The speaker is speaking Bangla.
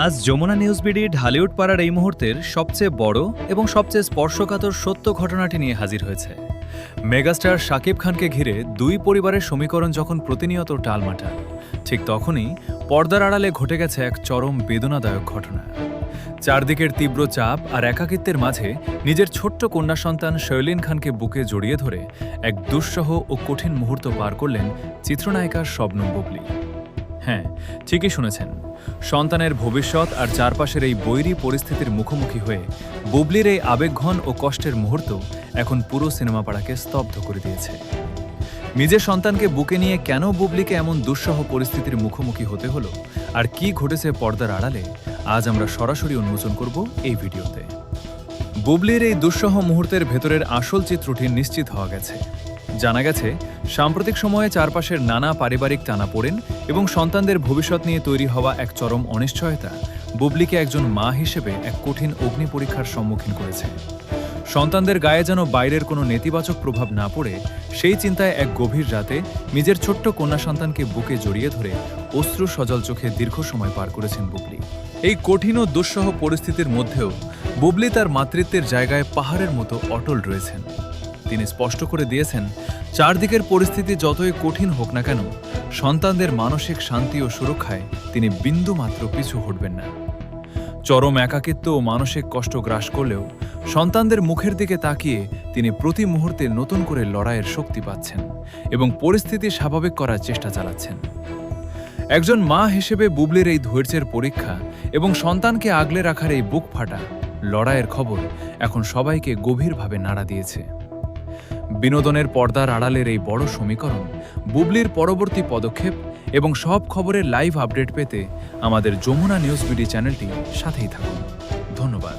আজ যমুনা নিউজ বিডি ঢালিউড পাড়ার এই মুহূর্তের সবচেয়ে বড় এবং সবচেয়ে স্পর্শকাতর সত্য ঘটনাটি নিয়ে হাজির হয়েছে। মেগাস্টার শাকিব খানকে ঘিরে দুই পরিবারের সমীকরণ যখন প্রতিনিয়ত টালমাটাল, ঠিক তখনই পর্দার আড়ালে ঘটে গেছে এক চরম বেদনাদায়ক ঘটনা। চারদিকের তীব্র চাপ আর একাকিত্বের মাঝে নিজের ছোট্ট কন্যা সন্তান শৈলিন খানকে বুকে জড়িয়ে ধরে এক দুঃসহ ও কঠিন মুহূর্ত পার করলেন চিত্রনায়িকা শবনম বুবলি। হ্যাঁ, ঠিকই শুনেছেন, সন্তানের ভবিষ্যৎ আর চারপাশের এই বৈরী পরিস্থিতির মুখোমুখি হয়ে বুবলির এই আবেগঘন ও কষ্টের মুহূর্ত এখন পুরো সিনেমা পাড়াকে স্তব্ধ করে দিয়েছে। নিজের সন্তানকে বুকে নিয়ে কেন বুবলিকে এমন দুঃসহ পরিস্থিতির মুখোমুখি হতে হলো আর কি ঘটেছে পর্দার আড়ালে, আজ আমরা সরাসরি উন্মোচন করব এই ভিডিওতে। বুবলির এই দুঃসহ মুহূর্তের ভেতরের আসল চিত্রটি নিশ্চিত হওয়া গেছে। জানা গেছে, সাম্প্রতিক সময়ে চারপাশের নানা পারিবারিক টানাপোড়েন এবং সন্তানদের ভবিষ্যৎ নিয়ে তৈরি হওয়া এক চরম অনিশ্চয়তা বুবলিকে একজন মা হিসেবে এক কঠিন অগ্নি পরীক্ষার সম্মুখীন করেছে। সন্তানদের গায়ে যেন বাইরের কোনো নেতিবাচক প্রভাব না পড়ে সেই চিন্তায় এক গভীর রাতে নিজের ছোট্ট কন্যা সন্তানকে বুকে জড়িয়ে ধরে অশ্রু সজল চোখে দীর্ঘ সময় পার করেছেন বুবলি। এই কঠিন ও দুঃসহ পরিস্থিতির মধ্যেও বুবলি তার মাতৃত্বের জায়গায় পাহাড়ের মতো অটল রয়েছেন। তিনি স্পষ্ট করে দিয়েছেন, চারদিকের পরিস্থিতি যতই কঠিন হোক না কেন, সন্তানদের মানসিক শান্তি ও সুরক্ষায় তিনি বিন্দুমাত্র পিছু হটবেন না। চরম একাকিত্ব ও মানসিক কষ্ট গ্রাস করলেও সন্তানদের মুখের দিকে তাকিয়ে তিনি প্রতি মুহূর্তে নতুন করে লড়াইয়ের শক্তি পাচ্ছেন এবং পরিস্থিতি স্বাভাবিক করার চেষ্টা চালাচ্ছেন। একজন মা হিসেবে বুবলির এই ধৈর্যের পরীক্ষা এবং সন্তানকে আগলে রাখার এই বুক ফাটা লড়াইয়ের খবর এখন সবাইকে গভীরভাবে নাড়া দিয়েছে। বিনোদনের পর্দার আড়ালের এই বড় সমীকরণ, বুবলির পরবর্তী পদক্ষেপ এবং সব খবরের লাইভ আপডেট পেতে আমাদের যমুনা নিউজ বিডি চ্যানেলটি সাথেই থাকুন। ধন্যবাদ।